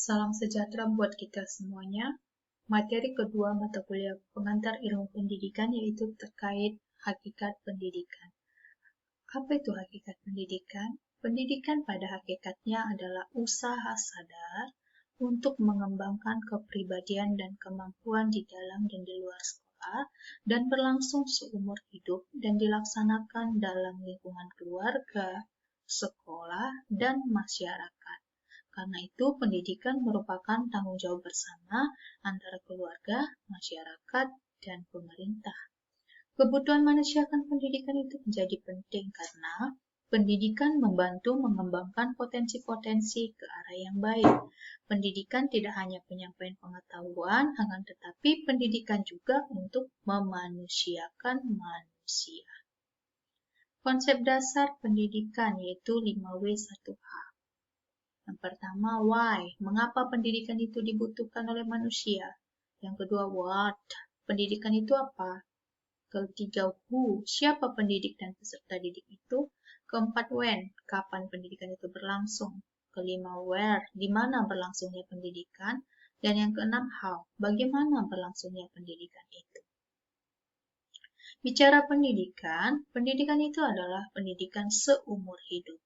Salam sejahtera buat kita semuanya. Materi kedua mata kuliah pengantar ilmu pendidikan yaitu terkait hakikat pendidikan. Apa itu hakikat pendidikan? Pendidikan pada hakikatnya adalah usaha sadar untuk mengembangkan kepribadian dan kemampuan di dalam dan di luar sekolah dan berlangsung seumur hidup dan dilaksanakan dalam lingkungan keluarga, sekolah, dan masyarakat. Karena itu, pendidikan merupakan tanggung jawab bersama antara keluarga, masyarakat, dan pemerintah. Kebutuhan manusia akan pendidikan itu menjadi penting karena pendidikan membantu mengembangkan potensi-potensi ke arah yang baik. Pendidikan tidak hanya penyampaian pengetahuan, akan tetapi pendidikan juga untuk memanusiakan manusia. Konsep dasar pendidikan yaitu 5W1H. Yang pertama, why? Mengapa pendidikan itu dibutuhkan oleh manusia? Yang kedua, what? Pendidikan itu apa? Ketiga, who? Siapa pendidik dan peserta didik itu? Keempat, when? Kapan pendidikan itu berlangsung? Kelima, where? Di mana berlangsungnya pendidikan? Dan yang keenam, how? Bagaimana berlangsungnya pendidikan itu? Bicara pendidikan, pendidikan itu adalah pendidikan seumur hidup.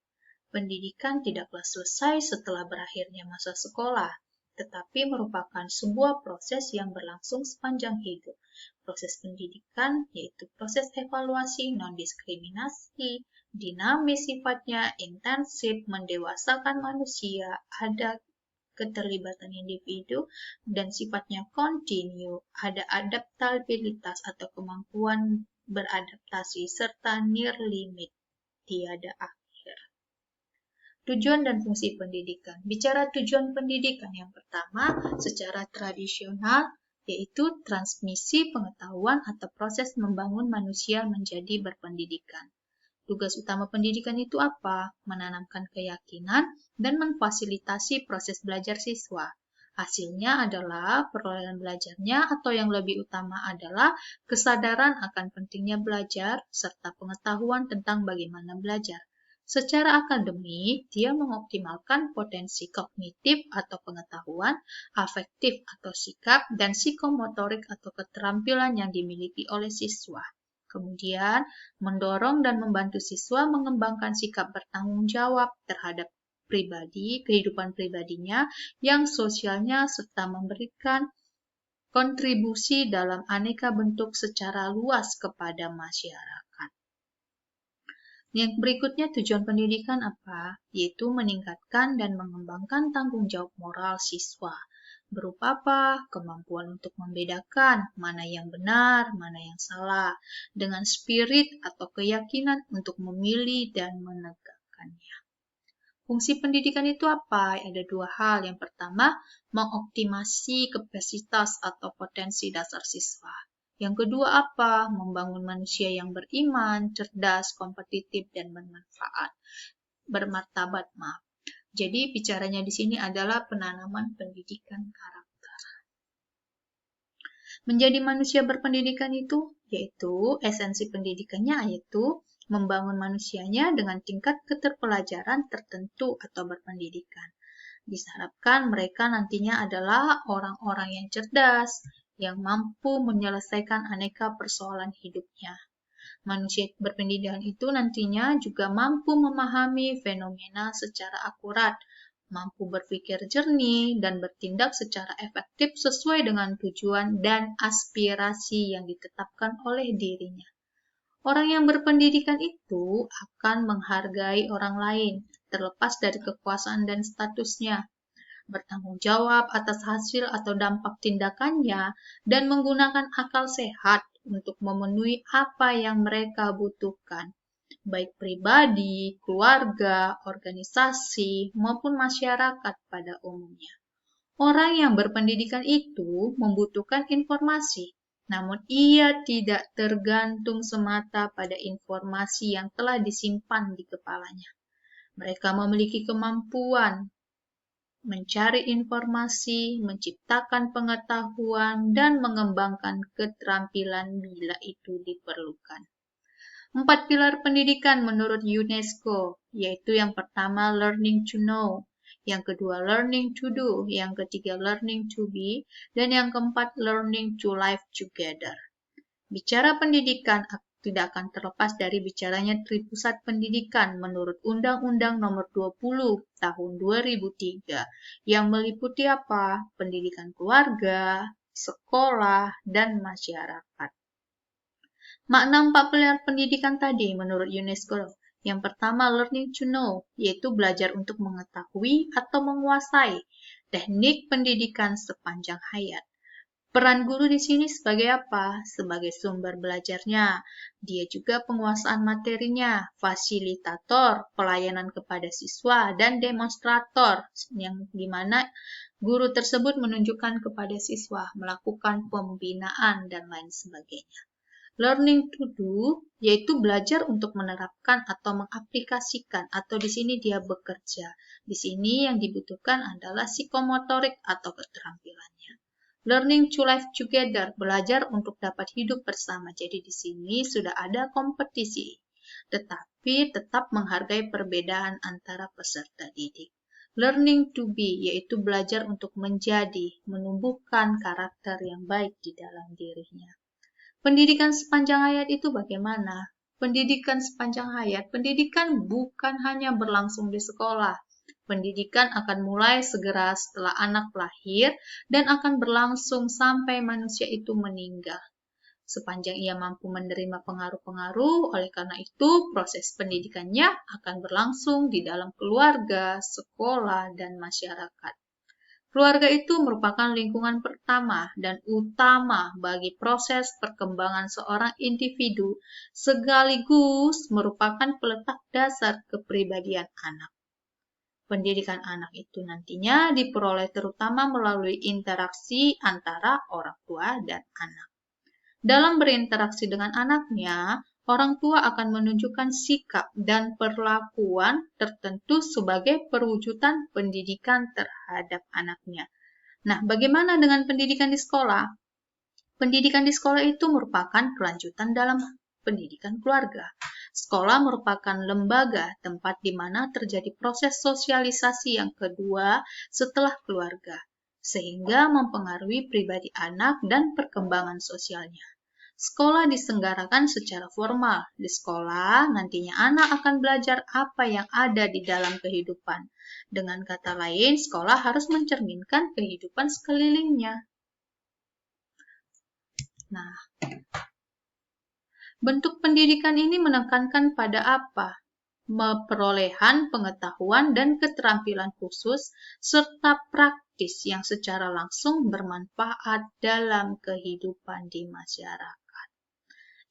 Pendidikan tidaklah selesai setelah berakhirnya masa sekolah, tetapi merupakan sebuah proses yang berlangsung sepanjang hidup. Proses pendidikan yaitu proses evaluasi non-diskriminasi, dinamis sifatnya, intensif, mendewasakan manusia, ada keterlibatan individu, dan sifatnya kontinu, ada adaptabilitas atau kemampuan beradaptasi, serta near limit, tiada akhir. Tujuan dan fungsi pendidikan. Bicara tujuan pendidikan yang pertama, secara tradisional, yaitu transmisi pengetahuan atau proses membangun manusia menjadi berpendidikan. Tugas utama pendidikan itu apa? Menanamkan keyakinan dan memfasilitasi proses belajar siswa. Hasilnya adalah perolehan belajarnya atau yang lebih utama adalah kesadaran akan pentingnya belajar serta pengetahuan tentang bagaimana belajar. Secara akademik, dia mengoptimalkan potensi kognitif atau pengetahuan, afektif atau sikap, dan psikomotorik atau keterampilan yang dimiliki oleh siswa. Kemudian, mendorong dan membantu siswa mengembangkan sikap bertanggung jawab terhadap kehidupan pribadinya, yang sosialnya, serta memberikan kontribusi dalam aneka bentuk secara luas kepada masyarakat. Yang berikutnya tujuan pendidikan apa? Yaitu meningkatkan dan mengembangkan tanggung jawab moral siswa. Berupa apa? Kemampuan untuk membedakan mana yang benar, mana yang salah, dengan spirit atau keyakinan untuk memilih dan menegakkannya. Fungsi pendidikan itu apa? Ada dua hal. Yang pertama, mengoptimasi kapasitas atau potensi dasar siswa. Yang kedua apa? Membangun manusia yang beriman, cerdas, kompetitif, dan bermartabat. Jadi bicaranya di sini adalah penanaman pendidikan karakter. Menjadi manusia berpendidikan itu, yaitu esensi pendidikannya yaitu membangun manusianya dengan tingkat keterpelajaran tertentu atau berpendidikan. Diharapkan mereka nantinya adalah orang-orang yang cerdas, yang mampu menyelesaikan aneka persoalan hidupnya. Manusia berpendidikan itu nantinya juga mampu memahami fenomena secara akurat, mampu berpikir jernih, dan bertindak secara efektif sesuai dengan tujuan dan aspirasi yang ditetapkan oleh dirinya. Orang yang berpendidikan itu akan menghargai orang lain, terlepas dari kekuasaan dan statusnya, bertanggung jawab atas hasil atau dampak tindakannya, dan menggunakan akal sehat untuk memenuhi apa yang mereka butuhkan, baik pribadi, keluarga, organisasi, maupun masyarakat pada umumnya. Orang yang berpendidikan itu membutuhkan informasi, namun ia tidak tergantung semata pada informasi yang telah disimpan di kepalanya. Mereka memiliki kemampuan mencari informasi, menciptakan pengetahuan, dan mengembangkan keterampilan bila itu diperlukan. 4 pilar pendidikan menurut UNESCO, yaitu yang pertama learning to know, yang kedua learning to do, yang ketiga learning to be, dan yang keempat learning to live together. Bicara pendidikan tidak akan terlepas dari bicaranya Tripusat Pendidikan menurut Undang-Undang Nomor 20 Tahun 2003 yang meliputi apa? Pendidikan keluarga, sekolah, dan masyarakat. Makna 4 pilar pendidikan tadi menurut UNESCO. Yang pertama, learning to know, yaitu belajar untuk mengetahui atau menguasai teknik pendidikan sepanjang hayat. Peran guru di sini sebagai apa? Sebagai sumber belajarnya. Dia juga penguasaan materinya, fasilitator, pelayanan kepada siswa, dan demonstrator, yang dimana guru tersebut menunjukkan kepada siswa, melakukan pembinaan, dan lain sebagainya. Learning to do, yaitu belajar untuk menerapkan atau mengaplikasikan, atau di sini dia bekerja. Di sini yang dibutuhkan adalah psikomotorik atau keterampilannya. Learning to live together, belajar untuk dapat hidup bersama. Jadi di sini sudah ada kompetisi, tetapi tetap menghargai perbedaan antara peserta didik. Learning to be, yaitu belajar untuk menjadi, menumbuhkan karakter yang baik di dalam dirinya. Pendidikan sepanjang hayat itu bagaimana? Pendidikan sepanjang hayat, pendidikan bukan hanya berlangsung di sekolah. Pendidikan akan mulai segera setelah anak lahir dan akan berlangsung sampai manusia itu meninggal. Sepanjang ia mampu menerima pengaruh-pengaruh, oleh karena itu proses pendidikannya akan berlangsung di dalam keluarga, sekolah, dan masyarakat. Keluarga itu merupakan lingkungan pertama dan utama bagi proses perkembangan seorang individu, sekaligus merupakan peletak dasar kepribadian anak. Pendidikan anak itu nantinya diperoleh terutama melalui interaksi antara orang tua dan anak. Dalam berinteraksi dengan anaknya, orang tua akan menunjukkan sikap dan perlakuan tertentu sebagai perwujudan pendidikan terhadap anaknya. Nah, bagaimana dengan pendidikan di sekolah? Pendidikan di sekolah itu merupakan kelanjutan dalam pendidikan keluarga. Sekolah merupakan lembaga tempat di mana terjadi proses sosialisasi yang kedua setelah keluarga, sehingga mempengaruhi pribadi anak dan perkembangan sosialnya. Sekolah diselenggarakan secara formal. Di sekolah, nantinya anak akan belajar apa yang ada di dalam kehidupan. Dengan kata lain, sekolah harus mencerminkan kehidupan sekelilingnya. Nah, bentuk pendidikan ini menekankan pada apa? Perolehan pengetahuan dan keterampilan khusus, serta praktis yang secara langsung bermanfaat dalam kehidupan di masyarakat.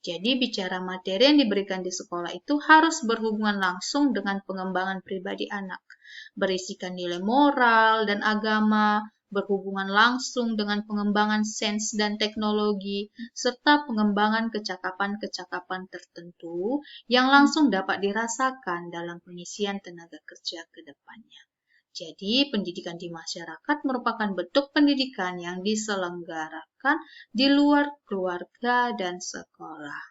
Jadi bicara materi yang diberikan di sekolah itu harus berhubungan langsung dengan pengembangan pribadi anak, berisikan nilai moral dan agama, berhubungan langsung dengan pengembangan sains dan teknologi, serta pengembangan kecakapan-kecakapan tertentu yang langsung dapat dirasakan dalam pengisian tenaga kerja ke depannya. Jadi, pendidikan di masyarakat merupakan bentuk pendidikan yang diselenggarakan di luar keluarga dan sekolah.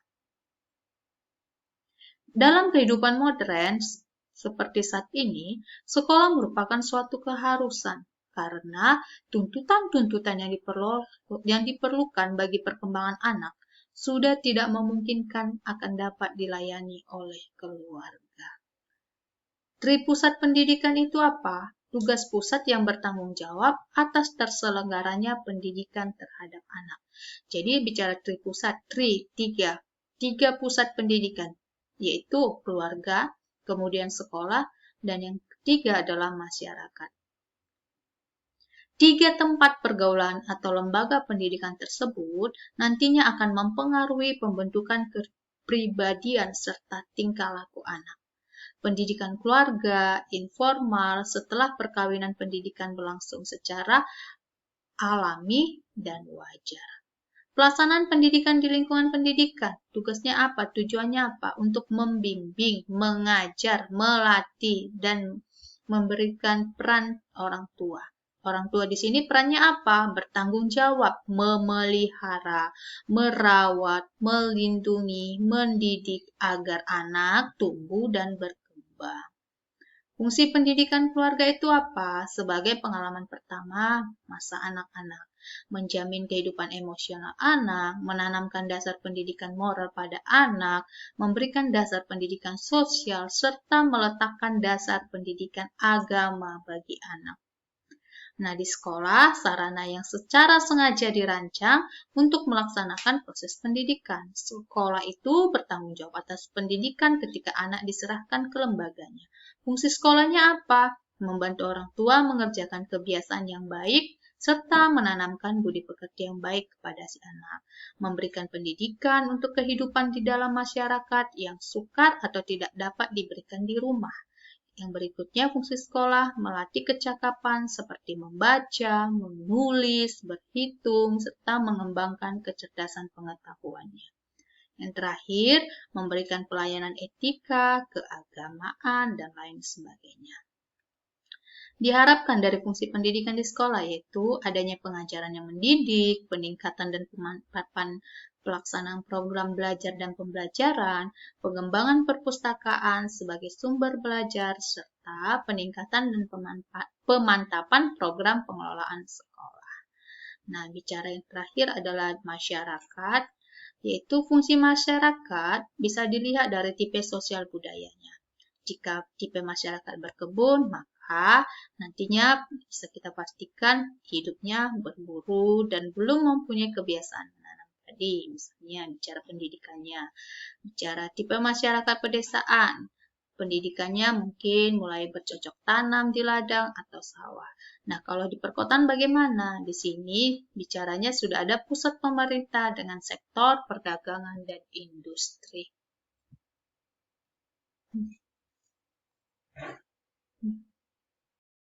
Dalam kehidupan modern, seperti saat ini, sekolah merupakan suatu keharusan karena tuntutan-tuntutan yang diperlukan bagi perkembangan anak sudah tidak memungkinkan akan dapat dilayani oleh keluarga. Tripusat pendidikan itu apa? Tugas pusat yang bertanggung jawab atas terselenggaranya pendidikan terhadap anak. Jadi bicara tripusat, tiga pusat pendidikan, yaitu keluarga, kemudian sekolah, dan yang ketiga adalah masyarakat. 3 tempat pergaulan atau lembaga pendidikan tersebut nantinya akan mempengaruhi pembentukan kepribadian serta tingkah laku anak. Pendidikan keluarga, informal, setelah perkawinan pendidikan berlangsung secara alami dan wajar. Pelaksanaan pendidikan di lingkungan pendidikan, tugasnya apa? Tujuannya apa? Untuk membimbing, mengajar, melatih, dan memberikan peran orang tua. Orang tua di sini perannya apa? Bertanggung jawab, memelihara, merawat, melindungi, mendidik agar anak tumbuh dan berkembang. Fungsi pendidikan keluarga itu apa? Sebagai pengalaman pertama masa anak-anak, menjamin kehidupan emosional anak, menanamkan dasar pendidikan moral pada anak, memberikan dasar pendidikan sosial, serta meletakkan dasar pendidikan agama bagi anak. Nah, di sekolah, sarana yang secara sengaja dirancang untuk melaksanakan proses pendidikan. Sekolah itu bertanggung jawab atas pendidikan ketika anak diserahkan ke lembaganya. Fungsi sekolahnya apa? Membantu orang tua mengerjakan kebiasaan yang baik, serta menanamkan budi pekerti yang baik kepada si anak. Memberikan pendidikan untuk kehidupan di dalam masyarakat yang sukar atau tidak dapat diberikan di rumah. Yang berikutnya, fungsi sekolah melatih kecakapan seperti membaca, menulis, berhitung, serta mengembangkan kecerdasan pengetahuannya. Yang terakhir, memberikan pelayanan etika, keagamaan, dan lain sebagainya. Diharapkan dari fungsi pendidikan di sekolah yaitu adanya pengajaran yang mendidik, peningkatan dan pemanfaatan pelaksanaan program belajar dan pembelajaran, pengembangan perpustakaan sebagai sumber belajar, serta peningkatan dan pemantapan program pengelolaan sekolah. Nah, bicara yang terakhir adalah masyarakat, yaitu fungsi masyarakat bisa dilihat dari tipe sosial budayanya. Jika tipe masyarakat berkebun, maka nantinya bisa kita pastikan hidupnya berburu dan belum mempunyai kebiasaan menanam padi. Misalnya bicara pendidikannya, bicara tipe masyarakat pedesaan, pendidikannya mungkin mulai bercocok tanam di ladang atau sawah. Nah, kalau di perkotaan bagaimana? Di sini bicaranya sudah ada pusat pemerintah dengan sektor perdagangan dan industri.